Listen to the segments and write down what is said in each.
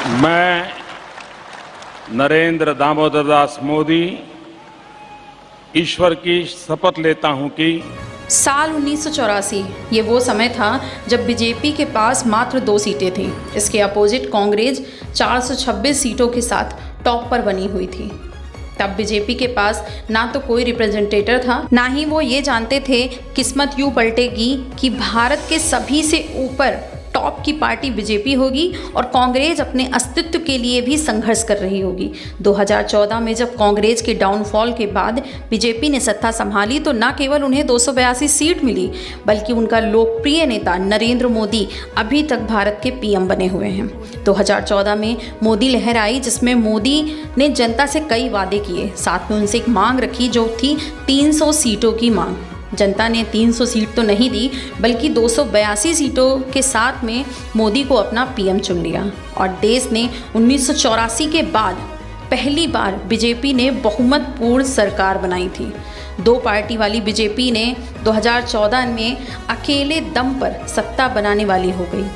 मैं नरेंद्र दामोदर दास मोदी ईश्वर की शपथ लेता हूं कि साल 1984 ये वो समय था जब बीजेपी के पास मात्र 2 सीटें थीं। इसके अपोजिट कांग्रेस 426 सीटों के साथ टॉप पर बनी हुई थी। तब बीजेपी के पास ना तो कोई रिप्रेजेंटेटर था, ना ही वो ये जानते थे किस्मत यूँ पलटेगी कि भारत के सभी से ऊपर टॉप की पार्टी बीजेपी होगी और कांग्रेस अपने अस्तित्व के लिए भी संघर्ष कर रही होगी। 2014 में जब कांग्रेस के डाउनफॉल के बाद बीजेपी ने सत्ता संभाली तो न केवल उन्हें 282 सीट मिली, बल्कि उनका लोकप्रिय नेता नरेंद्र मोदी अभी तक भारत के पीएम बने हुए हैं। 2014 में मोदी लहर आई, जिसमें मोदी ने जनता से कई वादे किए, साथ में उनसे एक मांग रखी जो थी 300 सीटों की मांग। जनता ने 300 सीट तो नहीं दी, बल्कि 282 सीटों के साथ में मोदी को अपना पीएम चुन लिया और देश ने 1984 के बाद पहली बार बीजेपी ने बहुमतपूर्ण सरकार बनाई थी। 2 पार्टी वाली बीजेपी ने 2014 में अकेले दम पर सत्ता बनाने वाली हो गई।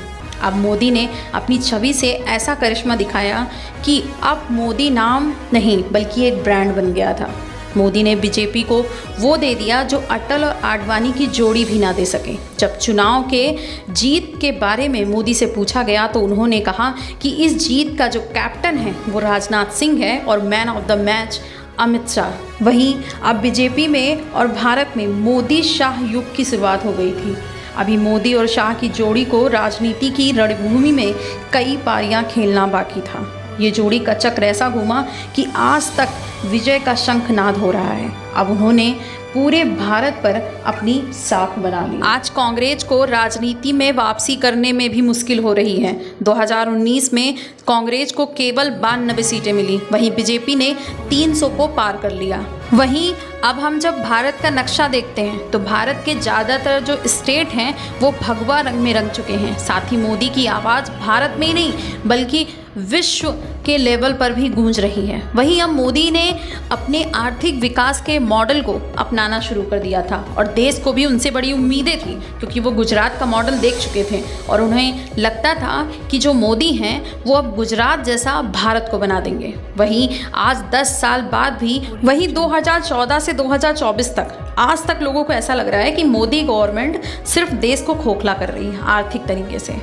अब मोदी ने अपनी छवि से ऐसा करिश्मा दिखाया कि अब मोदी नाम नहीं बल्कि एक ब्रांड बन गया था। मोदी ने बीजेपी को वो दे दिया जो अटल और आडवाणी की जोड़ी भी ना दे सके। जब चुनाव के जीत के बारे में मोदी से पूछा गया तो उन्होंने कहा कि इस जीत का जो कैप्टन है वो राजनाथ सिंह है और man of the match Amit Shah. वहीं अब बीजेपी में और भारत में मोदी शाह युग की शुरुआत हो गई थी। अभी मोदी और शाह की जोड़ी को राजनीति की रणभूमि में कई पारियां खेलना बाकी था। ये जोड़ी का चक्र ऐसा घूमा कि आज तक विजय का शंखनाद हो रहा है। अब उन्होंने पूरे भारत पर अपनी साख बना ली। आज कांग्रेस को राजनीति में वापसी करने में भी मुश्किल हो रही है। 2019 में कांग्रेस को केवल 92 सीटें मिली, वहीं बीजेपी ने 300 को पार कर लिया। वहीं अब हम जब भारत का नक्शा देखते हैं तो भारत के ज़्यादातर जो स्टेट हैं वो भगवा रंग में रंग चुके हैं। साथ ही मोदी की आवाज़ भारत में ही नहीं बल्कि विश्व के लेवल पर भी गूंज रही है। वहीं अब मोदी ने अपने आर्थिक विकास के मॉडल को अपनाना शुरू कर दिया था और देश को भी उनसे बड़ी उम्मीदें थी, क्योंकि वो गुजरात का मॉडल देख चुके थे और उन्हें लगता था कि जो मोदी हैं वो अब गुजरात जैसा भारत को बना देंगे। वहीं आज 10 साल बाद भी वहीं 2014 से 2024 तक आज तक लोगों को ऐसा लग रहा है कि मोदी गवर्नमेंट सिर्फ देश को खोखला कर रही है आर्थिक तरीके से।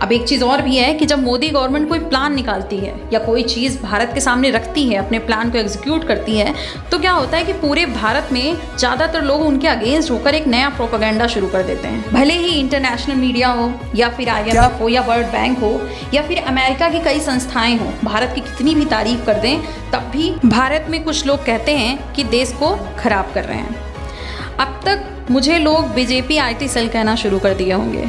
अब एक चीज़ और भी है कि जब मोदी गवर्नमेंट कोई प्लान निकालती है या कोई चीज़ भारत के सामने रखती है, अपने प्लान को एग्जीक्यूट करती है, तो क्या होता है कि पूरे भारत में ज़्यादातर लोग उनके अगेंस्ट होकर एक नया प्रोपेगेंडा शुरू कर देते हैं। भले ही इंटरनेशनल मीडिया हो या फिर IMF हो या वर्ल्ड बैंक हो या फिर अमेरिका की कई संस्थाएं हो, भारत की कितनी भी तारीफ कर दें, तब भी भारत में कुछ लोग कहते हैं कि देश को खराब कर रहे हैं। अब तक मुझे लोग बीजेपी IT सेल कहना शुरू कर दिए होंगे,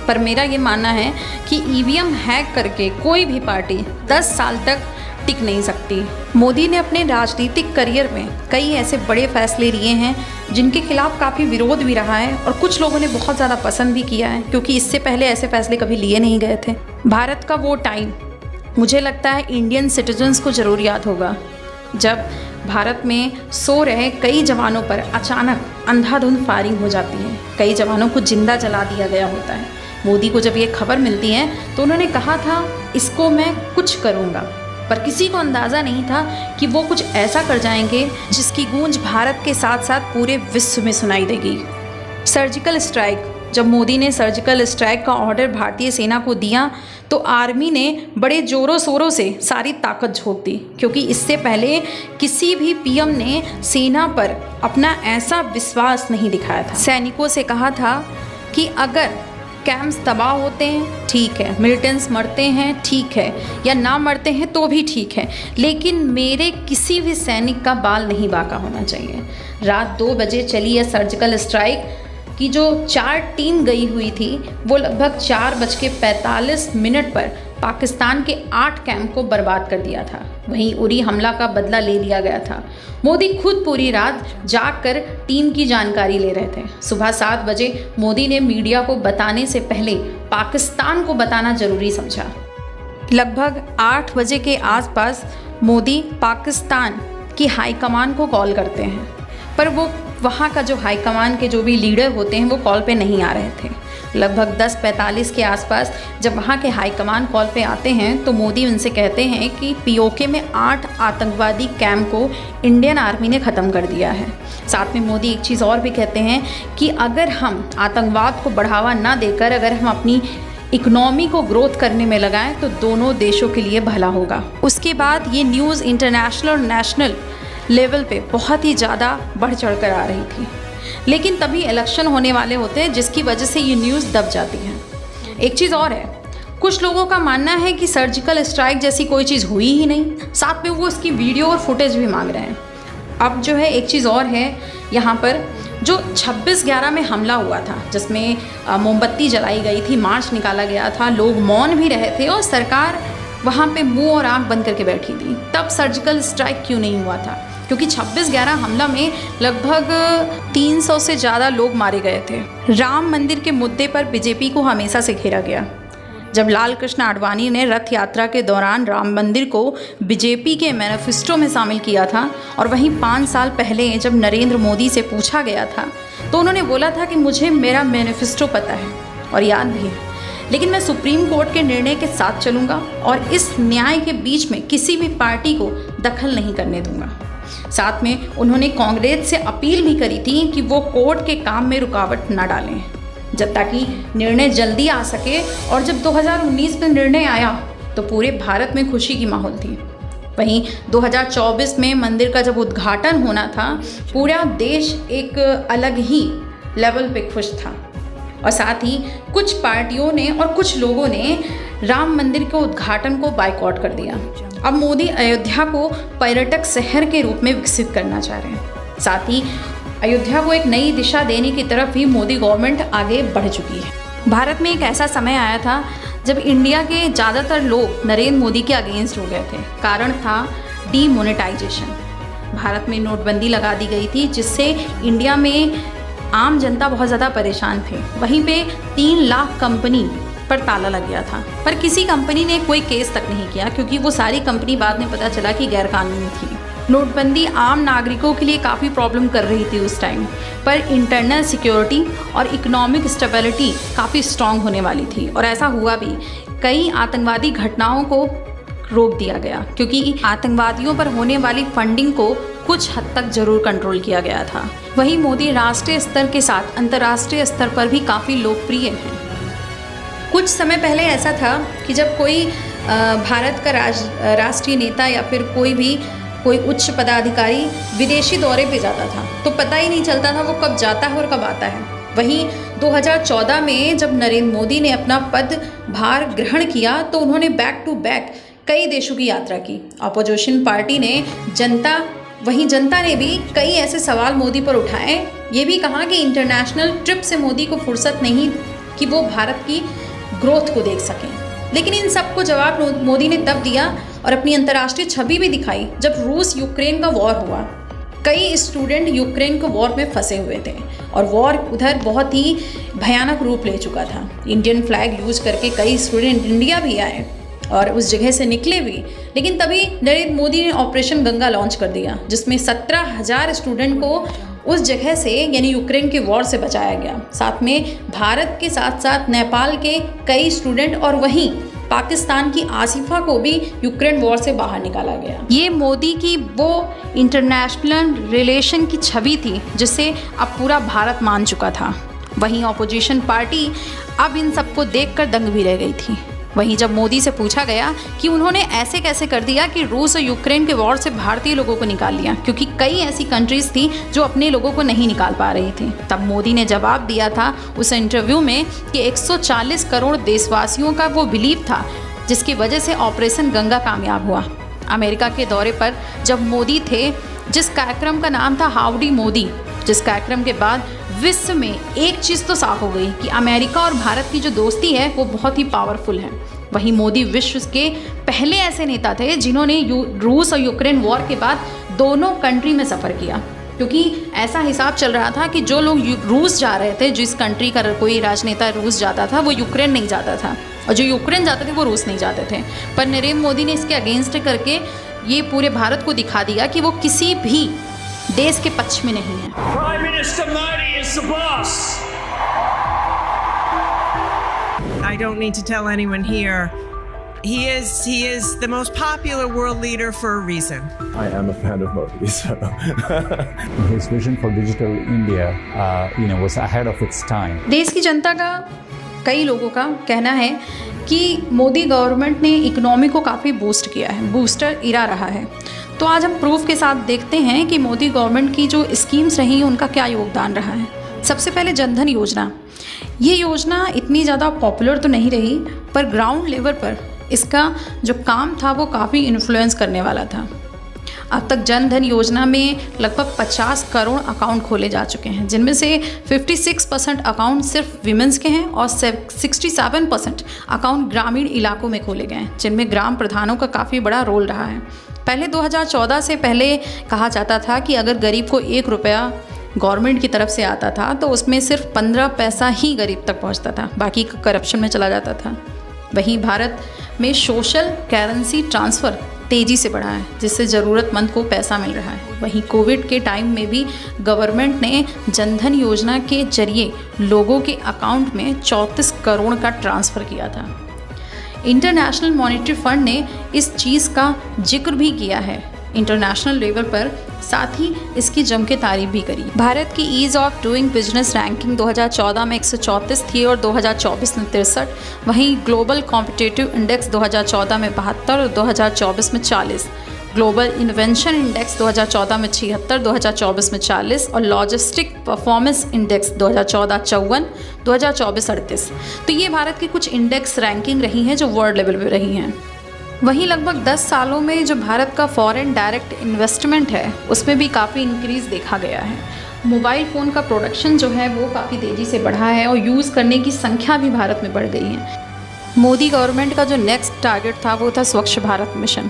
पर मेरा ये मानना है कि EVM हैक करके कोई भी पार्टी 10 साल तक टिक नहीं सकती। मोदी ने अपने राजनीतिक करियर में कई ऐसे बड़े फैसले लिए हैं जिनके खिलाफ काफ़ी विरोध भी रहा है और कुछ लोगों ने बहुत ज़्यादा पसंद भी किया है, क्योंकि इससे पहले ऐसे फैसले कभी लिए नहीं गए थे। भारत का वो टाइम मुझे लगता है इंडियन सिटीजन्स को ज़रूर याद होगा, जब भारत में सो रहे कई जवानों पर अचानक अंधाधुंध फायरिंग हो जाती है, कई जवानों को जिंदा जला दिया गया होता है। मोदी को जब ये खबर मिलती है तो उन्होंने कहा था इसको मैं कुछ करूँगा, पर किसी को अंदाज़ा नहीं था कि वो कुछ ऐसा कर जाएंगे जिसकी गूंज भारत के साथ साथ पूरे विश्व में सुनाई देगी। सर्जिकल स्ट्राइक, जब मोदी ने सर्जिकल स्ट्राइक का ऑर्डर भारतीय सेना को दिया तो आर्मी ने बड़े ज़ोरों शोरों से सारी ताकत झोंक दी, क्योंकि इससे पहले किसी भी पीएम ने सेना पर अपना ऐसा विश्वास नहीं दिखाया था। सैनिकों से कहा था कि अगर कैंप्स तबाह होते हैं ठीक है, मिलिटेंट्स मरते हैं ठीक है, या ना मरते हैं तो भी ठीक है, लेकिन मेरे किसी भी सैनिक का बाल नहीं बांका होना चाहिए। रात 2 बजे चली यह सर्जिकल स्ट्राइक की जो 4 टीम गई हुई थी वो लगभग 4:45 पर पाकिस्तान के 8 कैंप को बर्बाद कर दिया था। वहीं उरी हमला का बदला ले लिया गया था। मोदी खुद पूरी रात जागकर टीम की जानकारी ले रहे थे। सुबह 7 बजे मोदी ने मीडिया को बताने से पहले पाकिस्तान को बताना जरूरी समझा। लगभग 8 बजे के आसपास मोदी पाकिस्तान की हाईकमान को कॉल करते हैं, पर वो वहाँ का जो हाईकमान के जो भी लीडर होते हैं वो कॉल पे नहीं आ रहे थे। लगभग 10:45 के आसपास जब वहाँ के हाईकमान कॉल पे आते हैं तो मोदी उनसे कहते हैं कि पीओके में 8 आतंकवादी कैंप को इंडियन आर्मी ने ख़त्म कर दिया है। साथ में मोदी एक चीज़ और भी कहते हैं कि अगर हम आतंकवाद को बढ़ावा ना देकर अगर हम अपनी इकोनॉमी को ग्रोथ करने में लगाएं तो दोनों देशों के लिए भला होगा। उसके बाद ये न्यूज़ इंटरनेशनल और नेशनल लेवल पे बहुत ही ज़्यादा बढ़ चढ़ कर आ रही थी। लेकिन तभी इलेक्शन होने वाले होते हैं जिसकी वजह से ये न्यूज़ दब जाती है। एक चीज़ और है, कुछ लोगों का मानना है कि सर्जिकल स्ट्राइक जैसी कोई चीज़ हुई ही नहीं, साथ में वो उसकी वीडियो और फुटेज भी मांग रहे हैं। अब जो है एक चीज़ और है, यहाँ पर जो 26/11 में हमला हुआ था जिसमें मोमबत्ती जलाई गई थी, मार्च निकाला गया था, लोग मौन भी रहे थे और सरकार वहाँ पे मुंह और आंख बंद करके बैठी थी, तब सर्जिकल स्ट्राइक क्यों नहीं हुआ था? क्योंकि 26/11 हमला में लगभग 300 से ज़्यादा लोग मारे गए थे। राम मंदिर के मुद्दे पर बीजेपी को हमेशा से घेरा गया। जब लाल कृष्ण आडवाणी ने रथ यात्रा के दौरान राम मंदिर को बीजेपी के मैनिफेस्टो में शामिल किया था और वहीं 5 साल पहले जब नरेंद्र मोदी से पूछा गया था तो उन्होंने बोला था कि मुझे मेरा मैनिफेस्टो पता है और याद भी है, लेकिन मैं सुप्रीम कोर्ट के निर्णय के साथ चलूँगा और इस न्याय के बीच में किसी भी पार्टी को दखल नहीं करने दूँगा। साथ में उन्होंने कांग्रेस से अपील भी करी थी कि वो कोर्ट के काम में रुकावट न डालें जब ताकि निर्णय जल्दी आ सके। और जब 2019 में निर्णय आया तो पूरे भारत में खुशी की माहौल थी। वहीं 2024 में मंदिर का जब उद्घाटन होना था, पूरा देश एक अलग ही लेवल पे खुश था और साथ ही कुछ पार्टियों ने और कुछ लोगों ने राम मंदिर के उद्घाटन को बायकॉट कर दिया। अब मोदी अयोध्या को पर्यटक शहर के रूप में विकसित करना चाह रहे हैं। साथ ही अयोध्या को एक नई दिशा देने की तरफ भी मोदी गवर्नमेंट आगे बढ़ चुकी है। भारत में एक ऐसा समय आया था जब इंडिया के ज़्यादातर लोग नरेंद्र मोदी के अगेंस्ट हो गए थे। कारण था डीमोनेटाइजेशन। भारत में नोटबंदी लगा दी गई थी जिससे इंडिया में आम जनता बहुत ज़्यादा परेशान थे। वहीं पे 3 लाख कंपनी पर ताला लग गया था, पर किसी कंपनी ने कोई केस तक नहीं किया क्योंकि वो सारी कंपनी बाद में पता चला कि गैरकानूनी थी। नोटबंदी आम नागरिकों के लिए काफ़ी प्रॉब्लम कर रही थी उस टाइम, पर इंटरनल सिक्योरिटी और इकोनॉमिक स्टेबिलिटी काफ़ी स्ट्रांग होने वाली थी और ऐसा हुआ भी। कई आतंकवादी घटनाओं को रोक दिया गया क्योंकि आतंकवादियों पर होने वाली फंडिंग को कुछ हद तक जरूर कंट्रोल किया गया था। वहीं मोदी राष्ट्रीय स्तर के साथ अंतर्राष्ट्रीय स्तर पर भी काफ़ी लोकप्रिय हैं। कुछ समय पहले ऐसा था कि जब कोई भारत का राष्ट्रीय नेता या फिर कोई उच्च पदाधिकारी विदेशी दौरे पे जाता था तो पता ही नहीं चलता था वो कब जाता है और कब आता है। वहीं 2014 में जब नरेंद्र मोदी ने अपना पदभार ग्रहण किया तो उन्होंने बैक टू बैक कई देशों की यात्रा की। अपोजिशन पार्टी ने जनता ने भी कई ऐसे सवाल मोदी पर उठाए। ये भी कहा कि इंटरनेशनल ट्रिप से मोदी को फुर्सत नहीं कि वो भारत की ग्रोथ को देख सकें। लेकिन इन सब को जवाब मोदी ने तब दिया और अपनी अंतर्राष्ट्रीय छवि भी दिखाई जब रूस यूक्रेन का वॉर हुआ। कई स्टूडेंट यूक्रेन के वॉर में फंसे हुए थे और वॉर उधर बहुत ही भयानक रूप ले चुका था। इंडियन फ्लैग यूज करके कई स्टूडेंट इंडिया भी आए और उस जगह से निकले भी। लेकिन तभी नरेंद्र मोदी ने ऑपरेशन गंगा लॉन्च कर दिया जिसमें 17,000 स्टूडेंट को उस जगह से यानी यूक्रेन के वॉर से बचाया गया। साथ में भारत के साथ साथ नेपाल के कई स्टूडेंट और वहीं पाकिस्तान की आसिफा को भी यूक्रेन वॉर से बाहर निकाला गया। ये मोदी की वो इंटरनेशनल रिलेशन की छवि थी जिसे अब पूरा भारत मान चुका था। वहीं ऑपोजिशन पार्टी अब इन सबको देखकर दंग भी रह गई थी। वहीं जब मोदी से पूछा गया कि उन्होंने ऐसे कैसे कर दिया कि रूस और यूक्रेन के वॉर से भारतीय लोगों को निकाल लिया क्योंकि कई ऐसी कंट्रीज थी जो अपने लोगों को नहीं निकाल पा रही थी, तब मोदी ने जवाब दिया था उस इंटरव्यू में कि 140 करोड़ देशवासियों का वो बिलीव था जिसकी वजह से ऑपरेशन गंगा कामयाब हुआ। अमेरिका के दौरे पर जब मोदी थे, जिस कार्यक्रम का नाम था हाउडी मोदी, जिस कार्यक्रम के बाद विश्व में एक चीज़ तो साफ हो गई कि अमेरिका और भारत की जो दोस्ती है वो बहुत ही पावरफुल है। वहीं मोदी विश्व के पहले ऐसे नेता थे जिन्होंने रूस और यूक्रेन वॉर के बाद दोनों कंट्री में सफ़र किया, क्योंकि ऐसा हिसाब चल रहा था कि जो लोग रूस जा रहे थे, जिस कंट्री का कोई राजनेता रूस जाता था वो यूक्रेन नहीं जाता था और जो यूक्रेन जाते थे वो रूस नहीं जाते थे। पर नरेंद्र मोदी ने इसके अगेंस्ट करके ये पूरे भारत को दिखा दिया कि वो किसी भी देश के पक्ष में नहीं है। Prime Minister Modi is the boss. I don't need to tell anyone here. He is the most popular world leader for a reason. I am a fan of Modi, so. His vision for digital India, was ahead of its time. देश की जनता का, कई लोगों का कहना है कि Modi government ने इकोनॉमी को काफ़ी बूस्ट किया है, बूस्टर इरा रहा है। तो आज हम प्रूफ के साथ देखते हैं कि मोदी गवर्नमेंट की जो स्कीम्स रही उनका क्या योगदान रहा है। सबसे पहले जनधन योजना, ये योजना इतनी ज़्यादा पॉपुलर तो नहीं रही, पर ग्राउंड लेवल पर इसका जो काम था वो काफ़ी इन्फ्लुएंस करने वाला था। अब तक जनधन योजना में लगभग 50 करोड़ अकाउंट खोले जा चुके हैं, जिनमें से 56% अकाउंट सिर्फ विमेंस के हैं और 67% अकाउंट ग्रामीण इलाकों में खोले गए हैं, जिनमें ग्राम प्रधानों का काफ़ी बड़ा रोल रहा है। पहले 2014 से पहले कहा जाता था कि अगर गरीब को 1 रुपया गवर्नमेंट की तरफ से आता था तो उसमें सिर्फ 15 पैसा ही गरीब तक पहुंचता था, बाकी करप्शन में चला जाता था। वहीं भारत में सोशल करेंसी ट्रांसफ़र तेज़ी से बढ़ा है, जिससे ज़रूरतमंद को पैसा मिल रहा है। वहीं कोविड के टाइम में भी गवर्नमेंट ने जनधन योजना के जरिए लोगों के अकाउंट में 34 करोड़ का ट्रांसफ़र किया था। इंटरनेशनल मॉनेटरी फंड ने इस चीज़ का जिक्र भी किया है इंटरनेशनल लेवल पर, साथ ही इसकी जम के तारीफ भी करी। भारत की ease of doing business ranking 2014 में 134 थी और 2024 में 63। वहीं ग्लोबल कॉम्पिटिटिव इंडेक्स 2014 में 72 और 2024 में 40। ग्लोबल इन्वेंशन इंडेक्स 2014 में 76, 2024 में 40 और लॉजिस्टिक परफॉर्मेंस इंडेक्स 2014 54, 2024 38। तो ये भारत की कुछ इंडेक्स रैंकिंग रही हैं जो वर्ल्ड लेवल पे रही हैं। वहीं लगभग 10 सालों में जो भारत का फॉरेन डायरेक्ट इन्वेस्टमेंट है उसमें भी काफ़ी इंक्रीज़ देखा गया है। मोबाइल फ़ोन का प्रोडक्शन जो है वो काफ़ी तेज़ी से बढ़ा है और यूज़ करने की संख्या भी भारत में बढ़ गई है। मोदी गवर्नमेंट का जो नेक्स्ट टारगेट था वो था स्वच्छ भारत मिशन,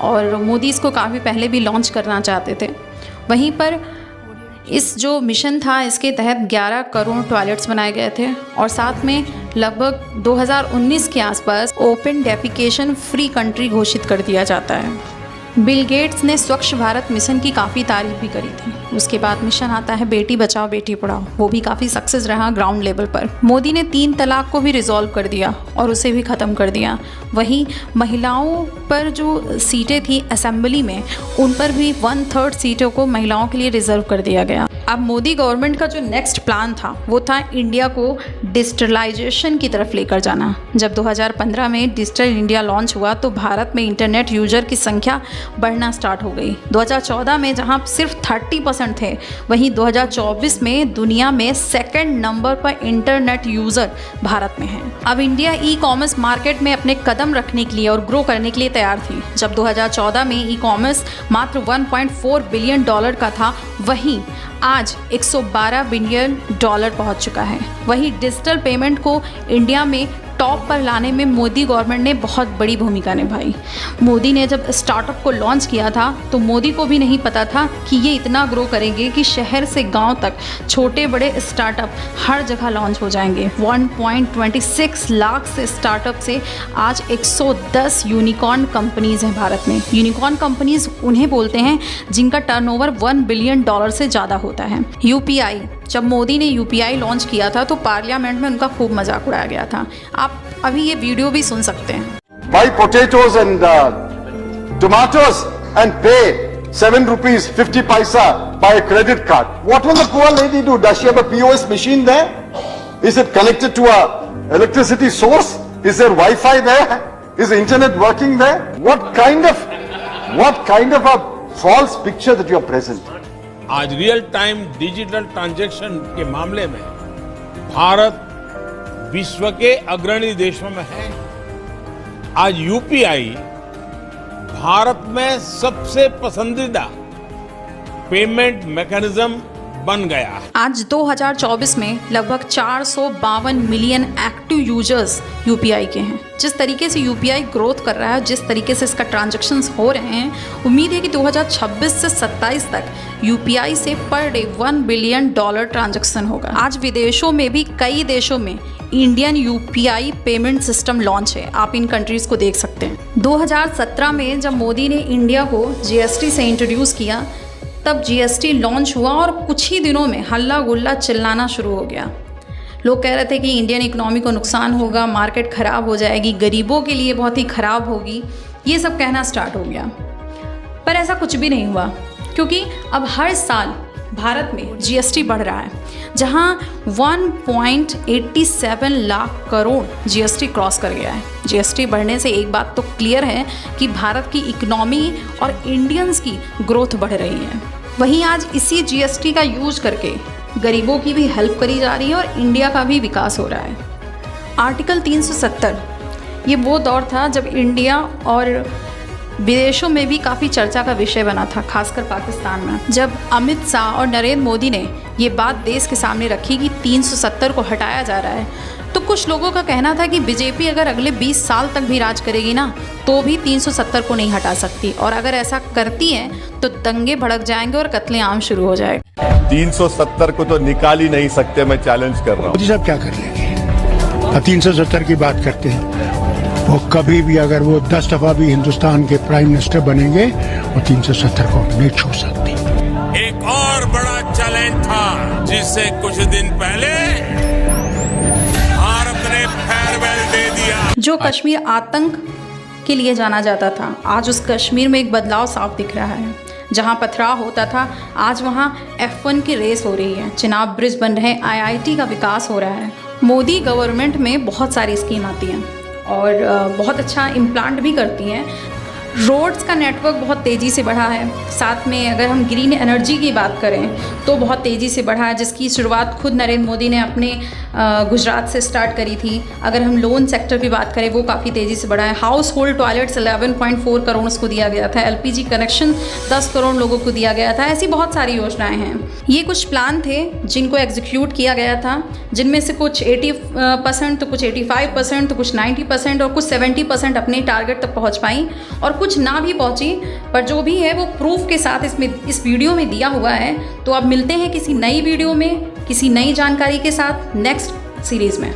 और मोदी इसको काफ़ी पहले भी लॉन्च करना चाहते थे। वहीं पर इस जो मिशन था इसके तहत 11 करोड़ टॉयलेट्स बनाए गए थे और साथ में लगभग 2019 के आसपास ओपन डेफिकेशन फ्री कंट्री घोषित कर दिया जाता है। बिल गेट्स ने स्वच्छ भारत मिशन की काफ़ी तारीफ भी करी थी। उसके बाद मिशन आता है बेटी बचाओ बेटी पढ़ाओ, वो भी काफ़ी सक्सेस रहा ग्राउंड लेवल पर। मोदी ने 3 तलाक को भी रिजॉल्व कर दिया और उसे भी ख़त्म कर दिया। वहीं महिलाओं पर जो सीटें थी असेंबली में, उन पर भी 1/3 सीटों को महिलाओं के लिए रिजर्व कर दिया गया। अब मोदी गवर्नमेंट का जो नेक्स्ट प्लान था वो था इंडिया को डिजिटलाइजेशन की तरफ लेकर जाना। जब 2015 में डिजिटल इंडिया लॉन्च हुआ तो भारत में इंटरनेट यूजर की संख्या बढ़ना स्टार्ट हो गई। 2014 में जहां सिर्फ 30% थे, वहीं 2024 में दुनिया में सेकंड नंबर पर इंटरनेट यूज़र भारत में हैं। अब इंडिया ई कॉमर्स मार्केट में अपने कदम रखने के लिए और ग्रो करने के लिए तैयार थी। जब 2014 में ई कॉमर्स मात्र $1.4 बिलियन का था, वहीं आज $112 बिलियन पहुंच चुका है। वहीं डिजिटल पेमेंट को इंडिया में टॉप पर लाने में मोदी गवर्नमेंट ने बहुत बड़ी भूमिका निभाई। मोदी ने जब स्टार्टअप को लॉन्च किया था तो मोदी को भी नहीं पता था कि ये इतना ग्रो करेंगे कि शहर से गांव तक छोटे बड़े स्टार्टअप हर जगह लॉन्च हो जाएंगे। 1.26 लाख से स्टार्टअप से आज 110 यूनिकॉर्न कंपनीज़ हैं भारत में। यूनिकॉर्न कंपनीज़ उन्हें बोलते हैं जिनका टर्नओवर $1 बिलियन से ज़्यादा होता है। यूपीआई, जब मोदी ने यूपीआई लॉन्च किया था तो पार्लियामेंट में उनका खूब मजाक उड़ाया गया था। आप अभी ये वीडियो भी सुन सकते हैं। Buy potatoes and tomatoes and pay 7 rupees 50 paisa by a credit card. What will the poor lady do? Does she have a POS machine there? Is it connected to a electricity source? Is there Wi-Fi there? Is the internet working there? What kind of a false picture that you are present? आज real time digital transaction के मामले में भारत विश्व के अग्रणी देशों में है। आज यूपीआई भारत में सबसे पसंदीदा पेमेंट मैकेनिज्म बन गया है। आज 2024 में लगभग 452 मिलियन एक्टिव यूजर्स यूपीआई के हैं। जिस तरीके से यूपीआई ग्रोथ कर रहा है, जिस तरीके से इसका ट्रांजैक्शंस हो रहे हैं, उम्मीद है कि 2026 से 27 तक यूपीआई से पर डे $1 बिलियन ट्रांजैक्शन होगा। आज विदेशों में भी कई देशों में Indian UPI payment system launch है। आप इन कंट्रीज़ को देख सकते हैं। 2017 में जब मोदी ने इंडिया को जीएसटी से इंट्रोड्यूस किया, तब जीएसटी लॉन्च हुआ और कुछ ही दिनों में हल्ला गुल्ला चिल्लाना शुरू हो गया। लोग कह रहे थे कि इंडियन इकोनॉमी को नुकसान होगा, मार्केट ख़राब हो जाएगी, गरीबों के लिए बहुत ही ख़राब होगी, ये सब कहना स्टार्ट हो गया। पर ऐसा कुछ भी नहीं हुआ, क्योंकि अब हर साल भारत में जीएसटी बढ़ रहा है, जहां 1.87 लाख करोड़ जीएसटी क्रॉस कर गया है। जीएसटी बढ़ने से एक बात तो क्लियर है कि भारत की इकोनॉमी और इंडियंस की ग्रोथ बढ़ रही है। वहीं आज इसी जीएसटी का यूज करके गरीबों की भी हेल्प करी जा रही है और इंडिया का भी विकास हो रहा है। आर्टिकल 370 ये वो दौर था जब इंडिया और विदेशों में भी काफ़ी चर्चा का विषय बना था, खासकर पाकिस्तान में। जब अमित शाह और नरेंद्र मोदी ने ये बात देश के सामने रखी कि 370 को हटाया जा रहा है, तो कुछ लोगों का कहना था कि बीजेपी अगर अगले 20 साल तक भी राज करेगी ना, तो भी 370 को नहीं हटा सकती, और अगर ऐसा करती है तो दंगे भड़क जाएंगे और कत्लेआम शुरू हो जाएगा। 370 को तो निकाल ही नहीं सकते, मैं चैलेंज कर रहा हूँ। मोदी साहब क्या कर लेंगे? 370 की बात करते हैं, वो कभी भी अगर वो 10 दफा भी हिंदुस्तान के प्राइम मिनिस्टर बनेंगे, वो 370 को नहीं छू सकती। एक और बड़ा चैलेंज था जिससे कुछ दिन पहले भारत ने फेयरवेल दे दिया। जो कश्मीर आतंक के लिए जाना जाता था, आज उस कश्मीर में एक बदलाव साफ दिख रहा है। जहां पथराव होता था, आज वहां F1 की रेस हो रही है, चिनाब ब्रिज बन रहे हैं, IIT का विकास हो रहा है। मोदी गवर्नमेंट में बहुत सारी स्कीम आती हैं और बहुत अच्छा इम्प्लांट भी करती हैं। रोड्स का नेटवर्क बहुत तेज़ी से बढ़ा है। साथ में अगर हम ग्रीन एनर्जी की बात करें तो बहुत तेज़ी से बढ़ा है, जिसकी शुरुआत खुद नरेंद्र मोदी ने अपने गुजरात से स्टार्ट करी थी। अगर हम लोन सेक्टर की बात करें, वो काफ़ी तेज़ी से बढ़ा है। हाउस होल्ड टॉयलेट्स 11.4 करोड़ को दिया गया था। LPG कनेक्शन 10 करोड़ लोगों को दिया गया था। ऐसी बहुत सारी योजनाएं हैं। ये कुछ प्लान थे जिनको एग्जीक्यूट किया गया था, जिनमें से कुछ 80% तो कुछ 85% तो कुछ 90% और कुछ 70% अपने टारगेट तक पहुँच पाई और कुछ ना भी पहुँची। पर जो भी है वो प्रूफ के साथ इस वीडियो में दिया हुआ है। तो अब मिलते हैं किसी नई वीडियो में, किसी नई जानकारी के साथ नेक्स्ट सीरीज़ में।